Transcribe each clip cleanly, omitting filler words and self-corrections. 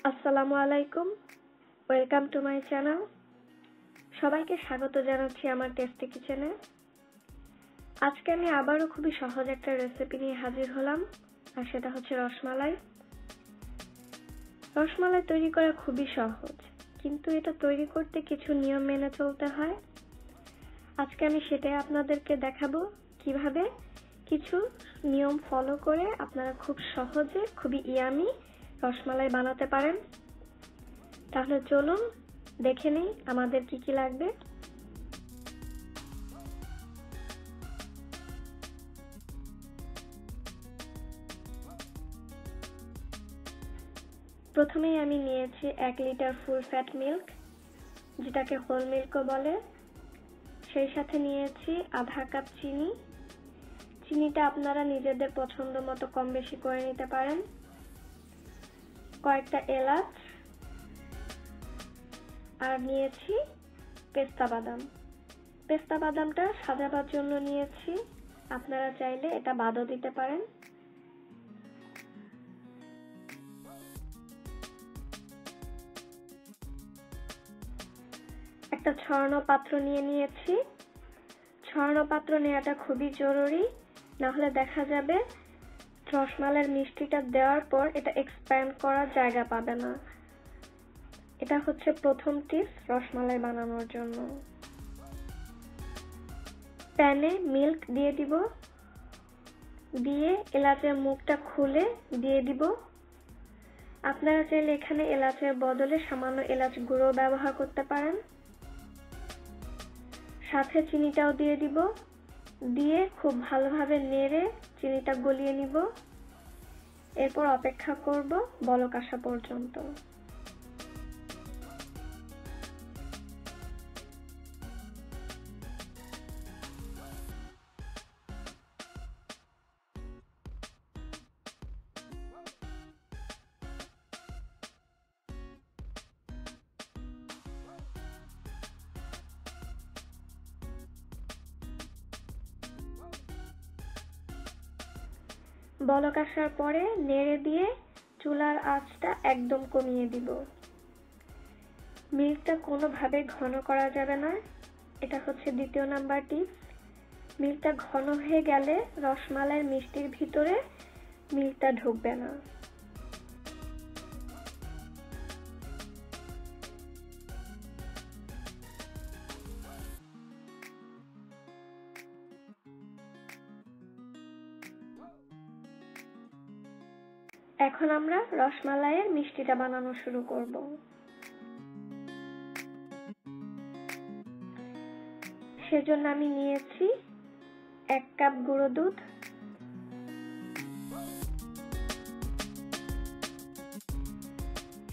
আসসালামু আলাইকুম, welcome to my channel. সবাইকে স্বাগত জানাচ্ছি আমার টেস্টি কিচেনে। আজকে আমি আবারও খুবই সহজ একটা রেসিপি নিয়ে হাজির হলাম, আর সেটা হচ্ছে রসমালাই। রসমালাই তৈরি করা খুবই সহজ, কিন্তু এটা তৈরি করতে কিছু নিয়ম মেনে চলতে হয়। আজকে আমি সেটাই আপনাদেরকে দেখাবো, কিভাবে কিছু নিয়ম ফলো করে আপনারা খুব সহজে খুবই ইয়ামি রসমালাই বানাতে পারেন। তাহলে চলুন দেখে নেই আমাদের কি কি লাগবে। প্রথমেই আমি নিয়েছি 1 লিটার ফুল ফ্যাট মিল্ক, যেটাকে হোল মিল্কও বলে। সেই সাথে নিয়েছি আধা কাপ চিনি। চিনিটা আপনারা নিজেদের পছন্দ মতো কম বেশি করে নিতে পারেন। কয়েকটা এলাচ, আর নিয়েছি পেস্তা বাদাম। পেস্তা বাদামটা সাজাবার জন্য নিয়েছি, আপনারা চাইলে এটা বাদও দিতে পারেন। একটা ছড়ানো পাত্র নিয়ে নিয়েছি। ছড়ানো পাত্র নেওয়াটা খুবই জরুরি, না হলে দেখা যাবে রসমালাইয়ের মিষ্টিটা দেওয়ার পর এটা এক্সপ্যান্ড করার জায়গা পাবে না। এটা হচ্ছে প্রথম টিপস রসমালাই বানানোর জন্য। প্যানে মিল্ক দিয়ে দিব, দিয়ে এলাচের মুখটা খুলে দিয়ে দিব। আপনারা চাইলে এখানে এলাচের বদলে সামান্য এলাচ গুঁড়ো ব্যবহার করতে পারেন। সাথে চিনিটাও দিয়ে দিব, দিয়ে খুব ভালোভাবে নেড়ে চিনিটা গলিয়ে নিব। এরপর অপেক্ষা করব বলক আসা পর্যন্ত। বলক আসার পরে নেড়ে দিয়ে চুলার আঁচটা একদম কমিয়ে দিব। মিল্কটা কোনোভাবে ঘন করা যাবে না, এটা হচ্ছে দ্বিতীয় নাম্বার টিপস। মিল্কটা ঘন হয়ে গেলে রসমালাইয়ের মিষ্টির ভিতরে মিল্কটা ঢুকবে না। এখন আমরা রসমালাইয়ের মিষ্টিটা বানানো শুরু করব। সেজন্য আমি নিয়েছি 1 কাপ গুঁড়ো দুধ,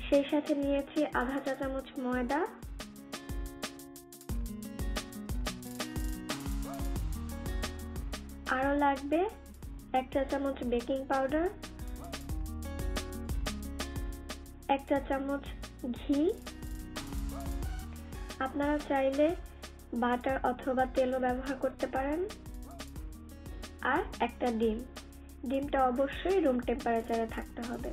সেই সাথে নিয়েছি আধা চা চামচ ময়দা, আরো লাগবে 1 চা চামচ বেকিং পাউডার, 1 চা চামচ ঘি। আপনারা চাইলে বাটার অথবা তেলও ব্যবহার করতে পারেন। আর একটা ডিম। ডিমটা অবশ্যই রুম টেম্পারেচারে থাকতে হবে।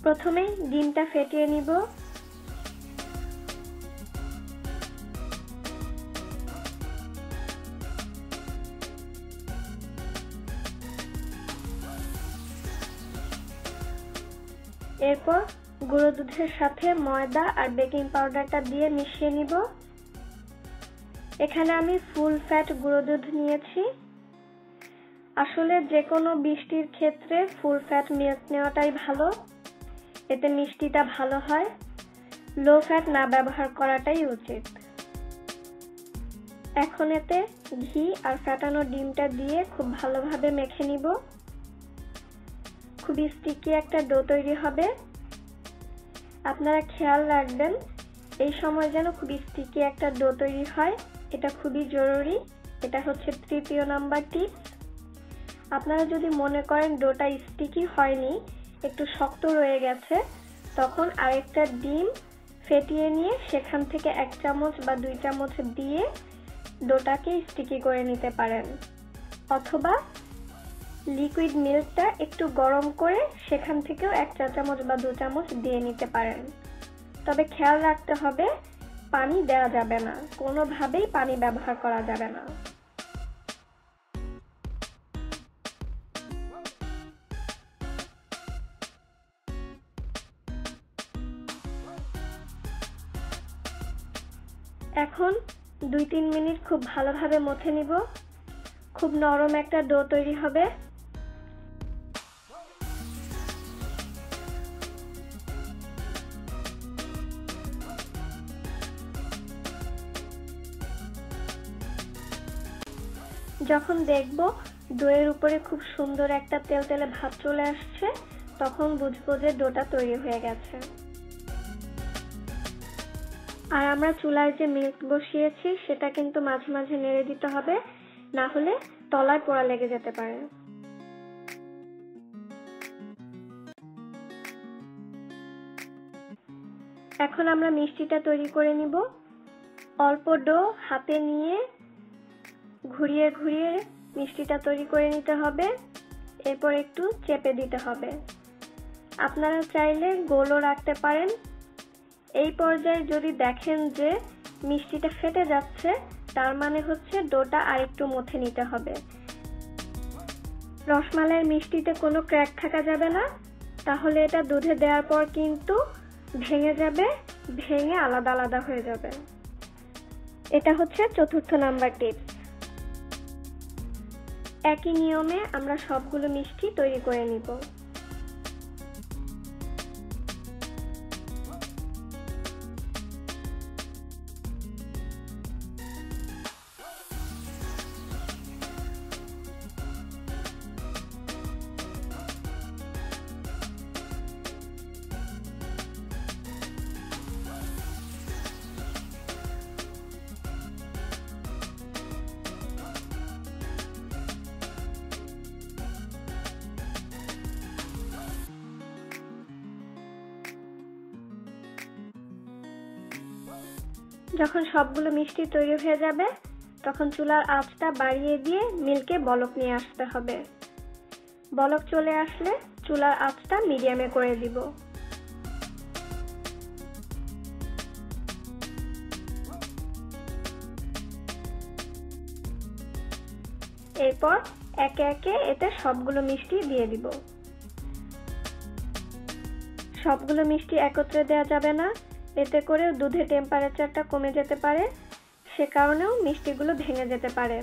প্রথমে ডিমটা ফেটিয়ে নিব। এরপর গুঁড়ো দুধের সাথে ময়দা আর বেকিং পাউডারটা দিয়ে মিশিয়ে নিব। এখানে আমি ফুল ফ্যাট গুঁড়ো দুধ নিয়েছি। আসলে যে কোনো মিষ্টির ক্ষেত্রে ফুল ফ্যাট মিল্ক নেওয়াটাই ভালো, এতে মিষ্টিটা ভালো হয়। লো ফ্যাট না ব্যবহার করাটাই উচিত। এখন এতে ঘি আর ফ্যাটানো ডিমটা দিয়ে খুব ভালোভাবে মেখে নিব। খুবই স্টিকি একটা ডো তৈরি হবে। আপনারা খেয়াল রাখবেন এই সময় যেন খুবই স্টিকি একটা ডো তৈরি হয়, এটা খুবই জরুরি। এটা হচ্ছে তৃতীয় নাম্বার টিপস। আপনারা যদি মনে করেন ডোটা স্টিকি হয়নি, একটু শক্ত রয়ে গেছে, তখন আরেকটা ডিম ফেটিয়ে নিয়ে সেখান থেকে 1 চামচ বা 2 চামচ দিয়ে ডোটাকে স্টিকি করে নিতে পারেন, অথবা লিকুইড মিল্কটা একটু গরম করে সেখান থেকেও 1 চা চামচ বা 2 চামচ দিয়ে নিতে পারেন। তবে খেয়াল রাখতে হবে পানি দেওয়া যাবে না, কোনোভাবেই পানি ব্যবহার করা যাবে না। এখন 2-3 মিনিট খুব ভালোভাবে মথে নিব। খুব নরম একটা ডো তৈরি হবে। যখন দেখব ডোয়ের উপরে খুব সুন্দর একটা তেলতেলে ভাব চলে আসছে, তখন বুঝবো যে ডোটা তৈরি হয়ে গেছে। আর আমরা চুলায় যে মিল্ক বসিয়েছি সেটা কিন্তু মাঝে মাঝে নেড়ে দিতে হবে, না হলে তলায় পোড়া লেগে যেতে পারে। এখন আমরা মিষ্টিটা তৈরি করে নিব। অল্প ডো হাতে নিয়ে ঘুরিয়ে ঘুরিয়ে মিষ্টিটা তৈরি করে নিতে হবে, এরপর একটু চেপে দিতে হবে। আপনারা চাইলে গোলও রাখতে পারেন। এই পর্যায়ে যদি দেখেন যে মিষ্টিটা ফেটে যাচ্ছে, তার মানে হচ্ছে ডোটা আরেকটু মথে নিতে হবে। রসমালাইয়ের মিষ্টিতে কোনো ক্র্যাক থাকা যাবে না, তাহলে এটা দুধে দেওয়ার পর কিন্তু ভেঙে যাবে, ভেঙে আলাদা আলাদা হয়ে যাবে। এটা হচ্ছে 4র্থ নাম্বার টিপস। একই নিয়মে আমরা সবগুলো মিষ্টি তৈরি করে নিব। যখন সবগুলো মিষ্টি তৈরি হয়ে যাবে, তখন চুলার আঁচটা বাড়িয়ে দিয়ে মিল্কে বলক নিয়ে আসতে হবে। বলক চলে আসলে চুলার আঁচটা মিডিয়ামে করে দিব। এরপর একে একে এতে সবগুলো মিষ্টি দিয়ে দিব। সবগুলো মিষ্টি একত্রে দেওয়া যাবে না, এতে করে দুধের টেম্পারেচারটা কমে যেতে পারে, সে কারণেও মিষ্টিগুলো ভেঙে যেতে পারে।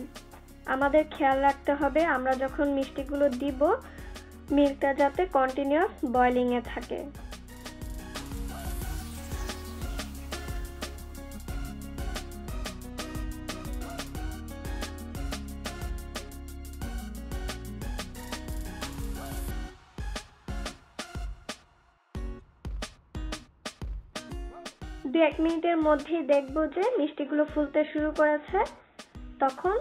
আমাদের খেয়াল রাখতে হবে আমরা যখন মিষ্টিগুলো দিব, মিল্কটা যাতে কন্টিনিউয়াস বয়লিং এ থাকে। দু 1 মিনিটের মধ্যেই দেখবো যে মিষ্টিগুলো ফুলতে শুরু করেছে, তখন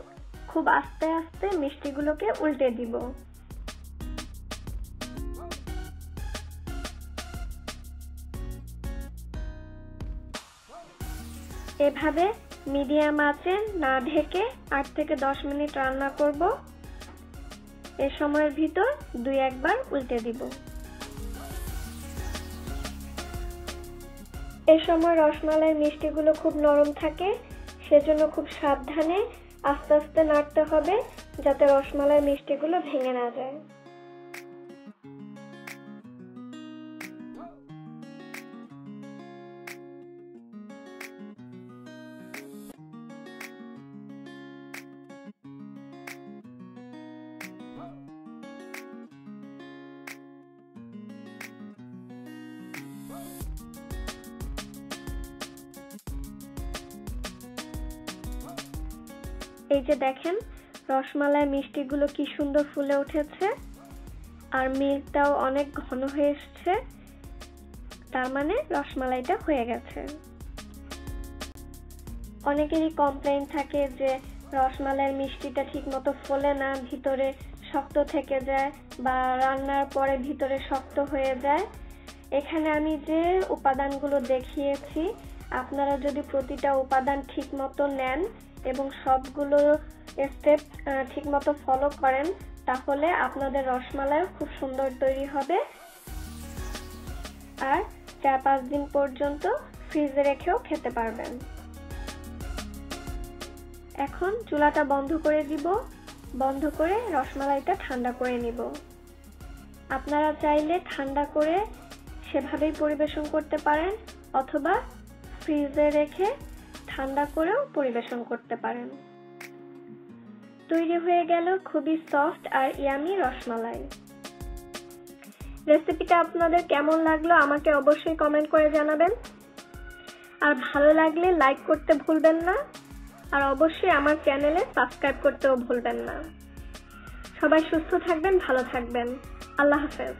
খুব আস্তে আস্তে মিষ্টিগুলোকে উল্টে দিব। এভাবে মিডিয়াম আঁচে না ঢেকে 8 থেকে 10 মিনিট রান্না করব। এই সময়ের ভিতর 2-1 বার উল্টে দিব। এই সময় রসমালাইয়ের মিষ্টিগুলো খুব নরম থাকে, সেজন্য খুব সাবধানে আস্তে আস্তে নাড়তে হবে যাতে রসমালাইয়ের মিষ্টিগুলো ভেঙে না যায়। এই যে দেখেন রসমালাই মিষ্টিগুলো কি সুন্দর ফুলে উঠেছে, আর মিল্কটাও অনেক ঘন হয়ে এসেছে, তার মানে রসমালাইটা হয়ে গেছে। অনেকেরই কমপ্লেইন থাকে যে রসমালাইয়ের মিষ্টিটা ঠিকমতো ফোলে না, ভিতরে শক্ত থেকে যায় বা রান্নার পরে ভিতরে শক্ত হয়ে যায়। এখানে আমি যে উপাদানগুলো দেখিয়েছি আপনারা যদি প্রতিটা উপাদান ঠিক মতো নেন এবং সবগুলো স্টেপ ঠিক মতো ফলো করেন, তাহলে আপনাদের রসমালাই খুব সুন্দর তৈরি হবে আর 4-5 দিন পর্যন্ত ফ্রিজে রেখেও খেতে পারবেন। এখন চুলাটা বন্ধ করে দিব, বন্ধ করে রসমালাইটা ঠান্ডা করে নিব। আপনারা চাইলে ঠান্ডা করে সেভাবেই পরিবেশন করতে পারেন অথবা ফ্রিজে রেখে ঠান্ডা করেও পরিবেশন করতে পারেন। তৈরি হয়ে গেল খুবই সফট আর ইয়ামি রসমালাই। রেসিপিটা আপনাদের কেমন লাগলো আমাকে অবশ্যই কমেন্ট করে জানাবেন। আর ভালো লাগলে লাইক করতে ভুলবেন না, আর অবশ্যই আমার চ্যানেলে সাবস্ক্রাইব করতেও ভুলবেন না। সবাই সুস্থ থাকবেন, ভালো থাকবেন। আল্লাহ হাফেজ।